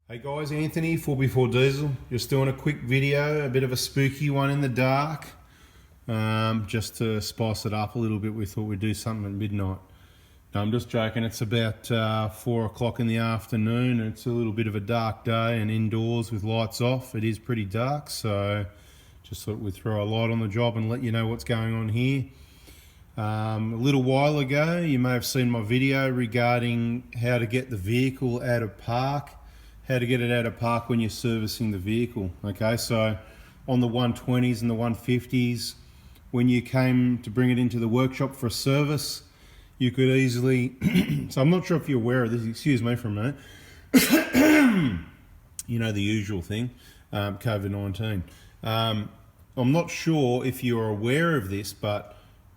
Hey guys, Anthony, 4x4 Diesel. Just doing a quick video, a bit of a spooky one in the dark, just to spice it up a little bit. We thought we'd do something at midnight. No, I'm just joking. It's about 4 o'clock in the afternoon. And it's a little bit of a dark day and indoors with lights off. It is pretty dark, so just thought we'd throw a light on the job and let you know what's going on here. A little while ago, you may have seen my video regarding how to get the vehicle out of park. How to get it out of park when you're servicing the vehicle. Okay, so on the 120s and the 150s, when you came to bring it into the workshop for a service, you could easily, so I'm not sure if you're aware of this, excuse me for a minute, you know the usual thing, COVID-19. I'm not sure if you're aware of this, but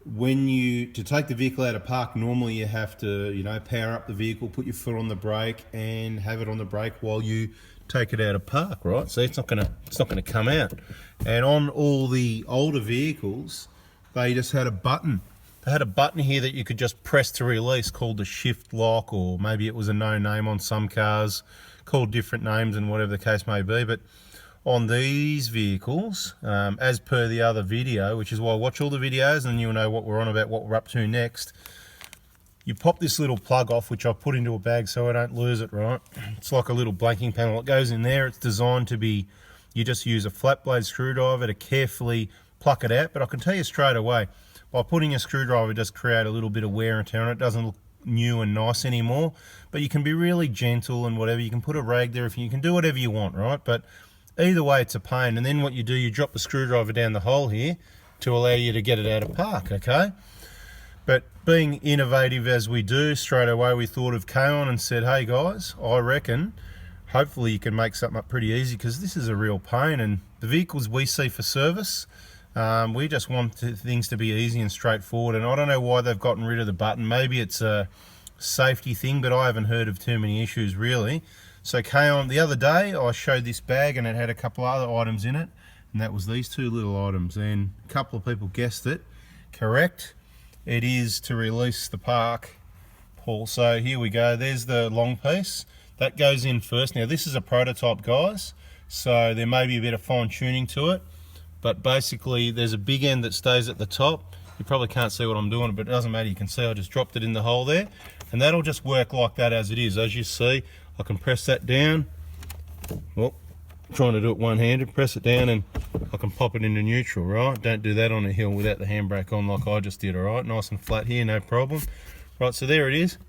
to take the vehicle out of park, normally you have to, power up the vehicle, put your foot on the brake, and have it on the brake while you take it out of park, right? So it's not gonna come out. And on all the older vehicles, they just had a button. They had a button here that you could just press to release, called the shift lock, or maybe it was a no name on some cars, called different names and whatever the case may be. But on these vehicles, as per the other video, which is why I watch all the videos and you'll know what we're on about, what we're up to next, you pop this little plug off, which I've put into a bag so I don't lose it, right? It's like a little blanking panel. It goes in there. It's designed to be, you just use a flat blade screwdriver to carefully pluck it out. But I can tell you straight away, by putting a screwdriver, it does create a little bit of wear and tear on it. It doesn't look new and nice anymore, but you can be really gentle and whatever. You can put a rag there if you can do whatever you want, right? But either way, it's a pain. And then what you do, you drop the screwdriver down the hole here to allow you to get it out of park, okay? But being innovative as we do, straight away we thought of K-On and said, hey guys, I reckon hopefully you can make something up pretty easy, because this is a real pain. And the vehicles we see for service, we just want things to be easy and straightforward. And I don't know why they've gotten rid of the button. Maybe it's a safety thing, but I haven't heard of too many issues really. So K-On, the other day I showed this bag and it had a couple other items in it, and that was these two little items, and a couple of people guessed it correct. It is to release the park pull. So here we go, there's the long piece that goes in first. Now this is a prototype, guys, so there may be a bit of fine tuning to it, but basically there's a big end that stays at the top. You probably can't see what I'm doing, but it doesn't matter. You can see I just dropped it in the hole there, and that'll just work like that as it is. As you see, I can press that down. Well, I'm trying to do it one-handed. Press it down and I can pop it into neutral, right? Don't do that on a hill without the handbrake on like I just did, all right? Nice and flat here, no problem. Right, so there it is.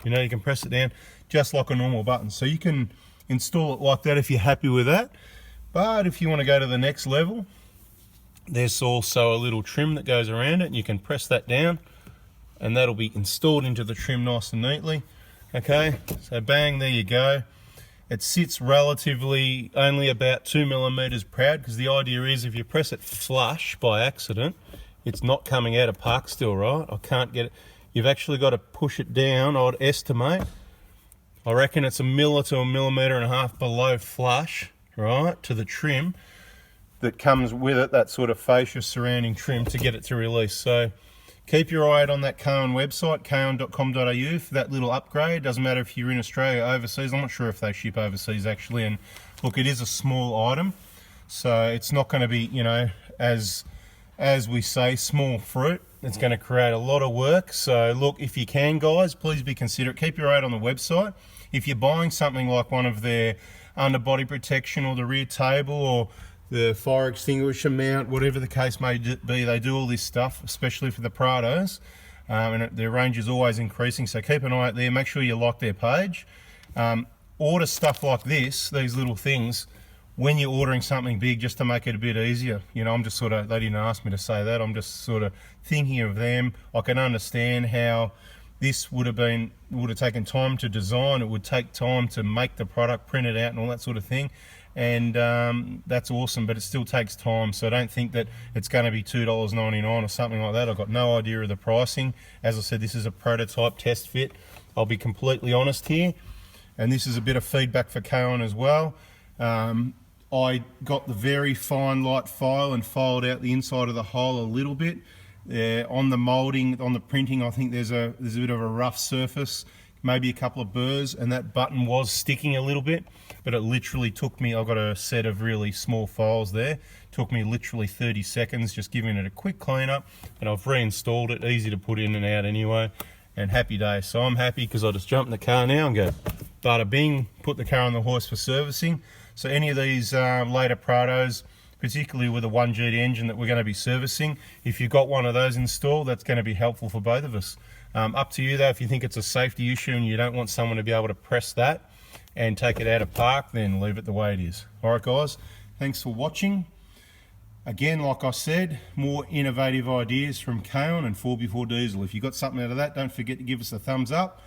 You can press it down just like a normal button. So you can install it like that if you're happy with that. But if you want to go to the next level, there's also a little trim that goes around it, and you can press that down and that'll be installed into the trim nice and neatly. Okay, so bang, there you go. It sits relatively only about 2 millimeters proud, because the idea is if you press it flush by accident, it's not coming out of park still, right? I can't get it. You've actually got to push it down, I'd estimate. I reckon it's 1 to 1.5 millimeters below flush, right, to the trim that comes with it, that sort of fascia surrounding trim, to get it to release. So keep your eye out on that K-On website, kon.com.au, for that little upgrade. Doesn't matter if you're in Australia or overseas. I'm not sure if they ship overseas actually. And look, it is a small item, so it's not going to be, as we say, small fruit. It's going to create a lot of work. So look, if you can, guys, please be considerate. Keep your eye out on the website. If you're buying something like one of their underbody protection or the rear table or the fire extinguisher mount, whatever the case may be, they do all this stuff, especially for the Prados, and their range is always increasing, so keep an eye out there. Make sure you like their page. Order stuff like this, these little things, when you're ordering something big, just to make it a bit easier. I'm just sort of, they didn't ask me to say that, I'm just sort of thinking of them. I can understand how this would have taken time to design. It would take time to make the product, print it out and all that sort of thing. And that's awesome, but it still takes time, so don't think that it's going to be $2.99 or something like that. I've got no idea of the pricing. As I said, this is a prototype test fit. I'll be completely honest here, and this is a bit of feedback for K-On as well. I got the very fine light file and filed out the inside of the hole a little bit. On the moulding, on the printing, I think there's a bit of a rough surface. maybe a couple of burrs, and that button was sticking a little bit, but it literally took me, I've got a set of really small files there, took me literally 30 seconds just giving it a quick cleanup, and I've reinstalled it, easy to put in and out anyway, and happy days. So I'm happy because I just jump in the car now and go bada bing, put the car on the horse for servicing. So any of these later Prados, particularly with a 1GT engine that we're going to be servicing, if you've got one of those installed, that's going to be helpful for both of us. Up to you though, if you think it's a safety issue and you don't want someone to be able to press that and take it out of park, then leave it the way it is. Alright guys, thanks for watching. Again, like I said, more innovative ideas from Kaon and 4x4 Diesel. If you got something out of that, don't forget to give us a thumbs up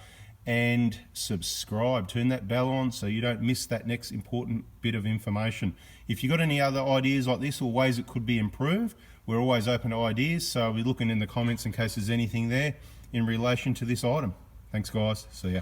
and subscribe. Turn that bell on so you don't miss that next important bit of information. If you've got any other ideas like this or ways it could be improved, we're always open to ideas, so we're looking in the comments in case there's anything there in relation to this item. Thanks guys, see ya.